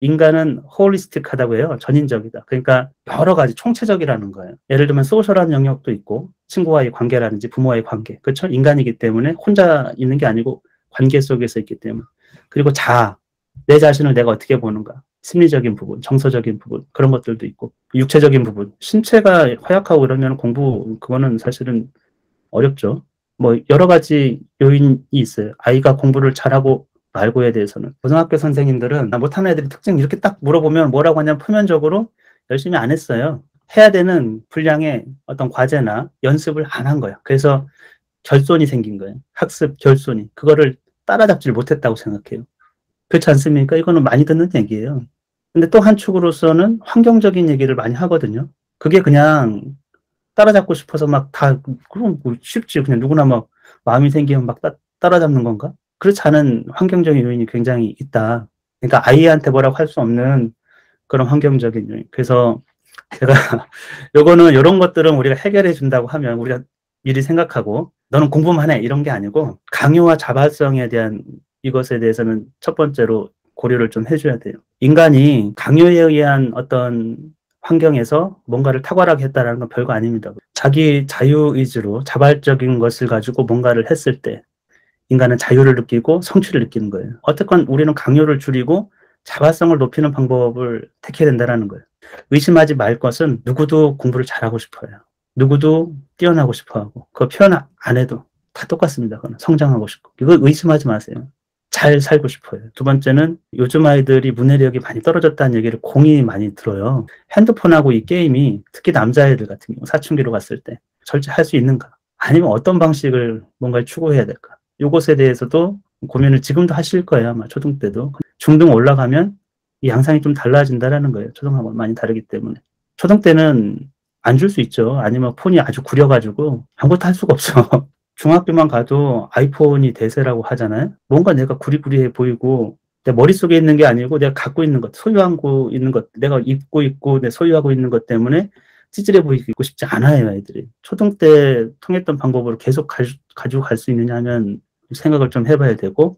인간은 홀리스틱하다고 해요. 전인적이다. 그러니까 여러 가지 총체적이라는 거예요. 예를 들면 소셜한 영역도 있고 친구와의 관계라든지 부모와의 관계. 그렇죠? 인간이기 때문에 혼자 있는 게 아니고 관계 속에서 있기 때문에. 그리고 자아. 내 자신을 내가 어떻게 보는가. 심리적인 부분, 정서적인 부분 그런 것들도 있고 육체적인 부분. 신체가 허약하고 이러면 공부 그거는 사실은 어렵죠. 뭐 여러 가지 요인이 있어요. 아이가 공부를 잘하고 말고에 대해서는 고등학교 선생님들은 못하는 애들이 특징 이렇게 딱 물어보면 뭐라고 하냐면 표면적으로 열심히 안 했어요. 해야 되는 분량의 어떤 과제나 연습을 안 한 거야. 그래서 결손이 생긴 거예요. 학습 결손이. 그거를 따라잡지를 못했다고 생각해요. 그렇지 않습니까? 이거는 많이 듣는 얘기예요. 근데 또 한 축으로서는 환경적인 얘기를 많이 하거든요. 그게 그냥 따라잡고 싶어서 막 다, 그럼 뭐 쉽지. 그냥 누구나 막 마음이 생기면 막 따라잡는 건가? 그렇지 않은 환경적인 요인이 굉장히 있다. 그러니까 아이한테 뭐라고 할 수 없는 그런 환경적인 요인. 그래서 제가 요거는 요런 것들은 우리가 해결해 준다고 하면 우리가 미리 생각하고 너는 공부만 해 이런 게 아니고 강요와 자발성에 대한 이것에 대해서는 첫 번째로 고려를 좀 해줘야 돼요. 인간이 강요에 의한 어떤 환경에서 뭔가를 탁월하게 했다는 건 별거 아닙니다. 자기 자유의지로 자발적인 것을 가지고 뭔가를 했을 때 인간은 자유를 느끼고 성취를 느끼는 거예요. 어쨌건 우리는 강요를 줄이고 자발성을 높이는 방법을 택해야 된다는 거예요. 의심하지 말 것은 누구도 공부를 잘하고 싶어요. 누구도 뛰어나고 싶어하고 그거 표현 안 해도 다 똑같습니다. 그건 성장하고 싶고 이거 의심하지 마세요. 잘 살고 싶어요. 두 번째는 요즘 아이들이 문해력이 많이 떨어졌다는 얘기를 공이 많이 들어요. 핸드폰하고 이 게임이 특히 남자애들 같은 경우 사춘기로 갔을 때 절제할 수 있는가? 아니면 어떤 방식을 뭔가를 추구해야 될까? 이것에 대해서도 고민을 지금도 하실 거예요. 아마 초등 때도. 중등 올라가면 이 양상이 좀 달라진다라는 거예요. 초등하고 많이 다르기 때문에. 초등 때는 안 줄 수 있죠. 아니면 폰이 아주 구려가지고 아무것도 할 수가 없어. 중학교만 가도 아이폰이 대세라고 하잖아요. 뭔가 내가 구리구리해 보이고 내 머릿속에 있는 게 아니고 내가 갖고 있는 것, 소유하고 있는 것, 내가 입고 있고 내 소유하고 있는 것 때문에 찌질해 보이고 싶지 않아요, 아이들이. 초등 때 통했던 방법으로 계속 가지고 갈 수 있느냐 하면 생각을 좀 해봐야 되고,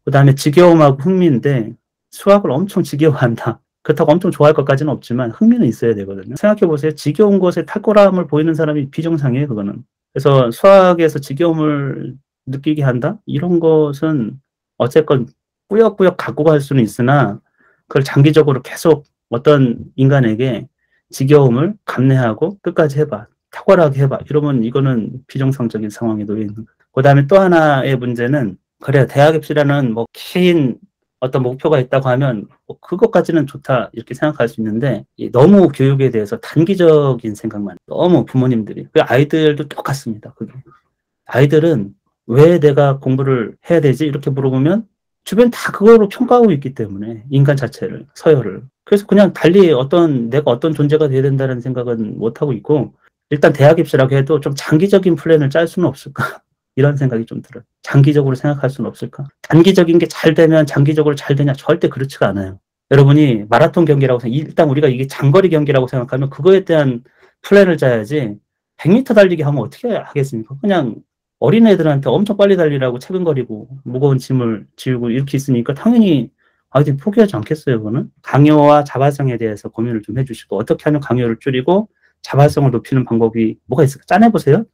그 다음에 지겨움하고 흥미인데 수학을 엄청 지겨워한다. 그렇다고 엄청 좋아할 것까지는 없지만 흥미는 있어야 되거든요. 생각해보세요. 지겨운 것에 탁월함을 보이는 사람이 비정상이에요, 그거는. 그래서 수학에서 지겨움을 느끼게 한다? 이런 것은 어쨌건 꾸역꾸역 갖고 갈 수는 있으나 그걸 장기적으로 계속 어떤 인간에게 지겨움을 감내하고 끝까지 해봐. 탁월하게 해봐. 이러면 이거는 비정상적인 상황에 놓여 있는 거예요. 그 다음에 또 하나의 문제는 그래, 대학 입시라는 뭐 긴 어떤 목표가 있다고 하면 뭐 그것까지는 좋다 이렇게 생각할 수 있는데 너무 교육에 대해서 단기적인 생각만 너무 부모님들이 그 아이들도 똑같습니다. 그게 아이들은 왜 내가 공부를 해야 되지 이렇게 물어보면 주변 다 그거로 평가하고 있기 때문에 인간 자체를 서열을 그래서 그냥 달리 내가 어떤 존재가 돼야 된다는 생각은 못 하고 있고 일단 대학 입시라고 해도 좀 장기적인 플랜을 짤 수는 없을까 이런 생각이 좀 들어요. 장기적으로 생각할 수는 없을까? 단기적인 게 잘 되면 장기적으로 잘 되냐? 절대 그렇지가 않아요. 여러분이 마라톤 경기라고 일단 우리가 이게 장거리 경기라고 생각하면 그거에 대한 플랜을 짜야지 100m 달리기 하면 어떻게 하겠습니까? 그냥 어린애들한테 엄청 빨리 달리라고 체근거리고 무거운 짐을 지우고 이렇게 있으니까 당연히 아이들이 포기하지 않겠어요, 그거는? 강요와 자발성에 대해서 고민을 좀 해주시고 어떻게 하면 강요를 줄이고 자발성을 높이는 방법이 뭐가 있을까? 짜내보세요.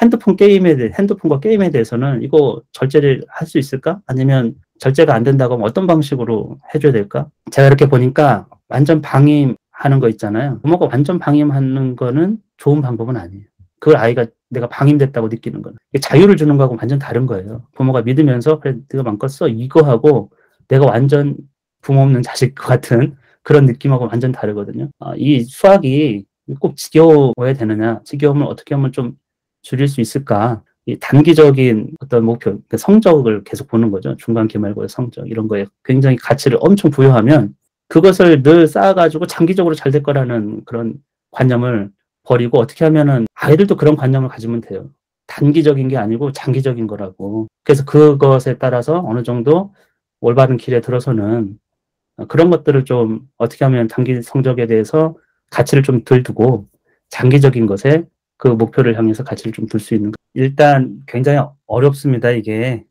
핸드폰과 게임에 대해서는 이거 절제를 할 수 있을까? 아니면 절제가 안 된다고 하면 어떤 방식으로 해줘야 될까? 제가 이렇게 보니까 완전 방임하는 거 있잖아요. 부모가 완전 방임하는 거는 좋은 방법은 아니에요. 그걸 아이가 내가 방임됐다고 느끼는 거는. 자유를 주는 거하고 완전 다른 거예요. 부모가 믿으면서 그래, 네가 마음껏 써. 이거 하고 내가 완전 부모 없는 자식 같은 그런 느낌하고 완전 다르거든요. 이 수학이 꼭 지겨워야 되느냐, 지겨움을 어떻게 하면 좀 줄일 수 있을까? 이 단기적인 어떤 목표, 그러니까 성적을 계속 보는 거죠. 중간, 기말고의 성적 이런 거에 굉장히 가치를 엄청 부여하면 그것을 늘 쌓아가지고 장기적으로 잘 될 거라는 그런 관념을 버리고 어떻게 하면은 아이들도 그런 관념을 가지면 돼요. 단기적인 게 아니고 장기적인 거라고. 그래서 그것에 따라서 어느 정도 올바른 길에 들어서는 그런 것들을 좀 어떻게 하면 단기 성적에 대해서 가치를 좀 덜 두고 장기적인 것에 그 목표를 향해서 가치를 좀 둘 수 있는 거. 일단 굉장히 어렵습니다. 이게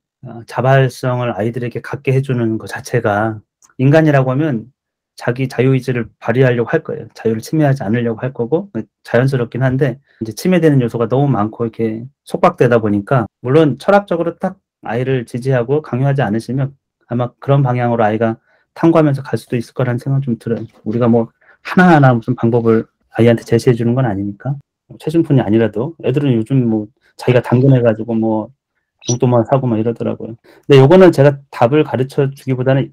자발성을 아이들에게 갖게 해주는 것 자체가 인간이라고 하면 자기 자유의지를 발휘하려고 할 거예요. 자유를 침해하지 않으려고 할 거고, 자연스럽긴 한데, 이제 침해되는 요소가 너무 많고, 이렇게 속박되다 보니까, 물론 철학적으로 딱 아이를 지지하고 강요하지 않으시면 아마 그런 방향으로 아이가 탐구하면서 갈 수도 있을 거라는 생각은 좀 들어요. 우리가 뭐, 하나하나 무슨 방법을 아이한테 제시해 주는 건 아니니까. 최신폰이 아니라도, 애들은 요즘 뭐, 자기가 당근해가지고 뭐, 용돈만 사고 막 이러더라고요. 근데 요거는 제가 답을 가르쳐 주기보다는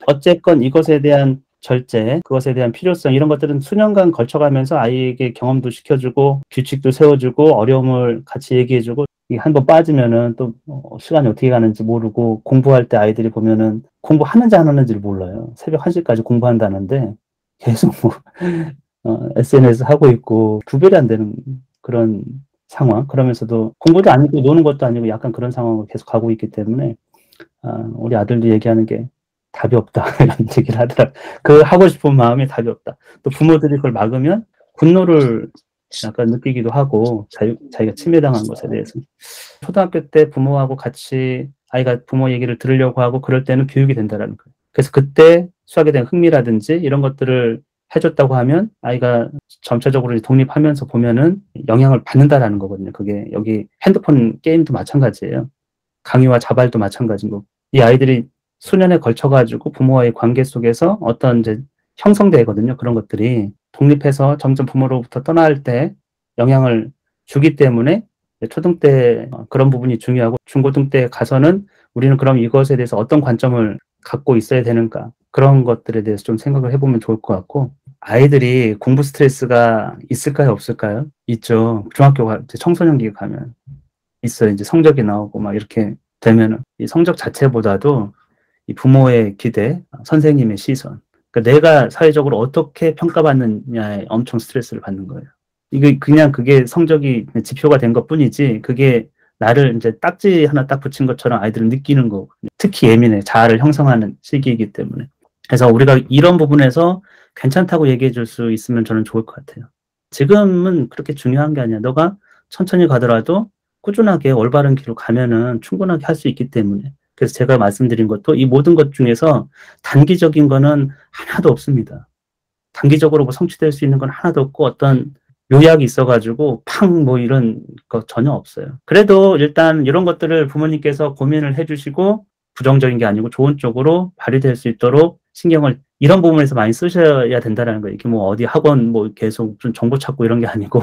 어쨌건 이것에 대한 절제, 그것에 대한 필요성 이런 것들은 수년간 걸쳐가면서 아이에게 경험도 시켜주고 규칙도 세워주고 어려움을 같이 얘기해주고 한번 빠지면은 또 시간이 어떻게 가는지 모르고 공부할 때 아이들이 보면은 공부하는지 안 하는지를 몰라요. 새벽 1시까지 공부한다는데 계속 뭐 SNS 하고 있고 구별이 안 되는 그런 상황. 그러면서도 공부도 아니고 노는 것도 아니고 약간 그런 상황으로 계속 가고 있기 때문에 우리 아들도 얘기하는 게 답이 없다 이런 얘기를 하더라고요. 그 하고 싶은 마음에 답이 없다. 또 부모들이 그걸 막으면 분노를 약간 느끼기도 하고 자기가 침해당한 것에 대해서. 초등학교 때 부모하고 같이 아이가 부모 얘기를 들으려고 하고 그럴 때는 교육이 된다라는 거예요. 그래서 그때 수학에 대한 흥미라든지 이런 것들을 해줬다고 하면 아이가 점차적으로 독립하면서 보면은 영향을 받는다라는 거거든요. 그게 여기 핸드폰 게임도 마찬가지예요. 강요와 자발도 마찬가지인 거고. 이 아이들이 수년에 걸쳐가지고 부모와의 관계 속에서 어떤 이제 형성되거든요. 그런 것들이 독립해서 점점 부모로부터 떠날 때 영향을 주기 때문에 초등 때 그런 부분이 중요하고 중고등 때 가서는 우리는 그럼 이것에 대해서 어떤 관점을 갖고 있어야 되는가 그런 것들에 대해서 좀 생각을 해보면 좋을 것 같고 아이들이 공부 스트레스가 있을까요? 없을까요? 있죠. 중학교 청소년기 가면 있어요. 이제 성적이 나오고 막 이렇게 되면은 이 성적 자체보다도 이 부모의 기대, 선생님의 시선, 그러니까 내가 사회적으로 어떻게 평가받느냐에 엄청 스트레스를 받는 거예요. 이게 그냥 그게 성적이 지표가 된 것뿐이지 그게 나를 이제 딱지 하나 딱 붙인 것처럼 아이들은 느끼는 거. 특히 예민해. 자아를 형성하는 시기이기 때문에. 그래서 우리가 이런 부분에서 괜찮다고 얘기해 줄 수 있으면 저는 좋을 것 같아요. 지금은 그렇게 중요한 게 아니야. 너가 천천히 가더라도 꾸준하게 올바른 길로 가면은 충분하게 할 수 있기 때문에. 그래서 제가 말씀드린 것도 이 모든 것 중에서 단기적인 거는 하나도 없습니다. 단기적으로 뭐 성취될 수 있는 건 하나도 없고 어떤 요약이 있어가지고 팡 뭐 이런 거 전혀 없어요. 그래도 일단 이런 것들을 부모님께서 고민을 해주시고 부정적인 게 아니고 좋은 쪽으로 발휘될 수 있도록 신경을 이런 부분에서 많이 쓰셔야 된다는 거예요. 이게 뭐 어디 학원 뭐 계속 좀 정보 찾고 이런 게 아니고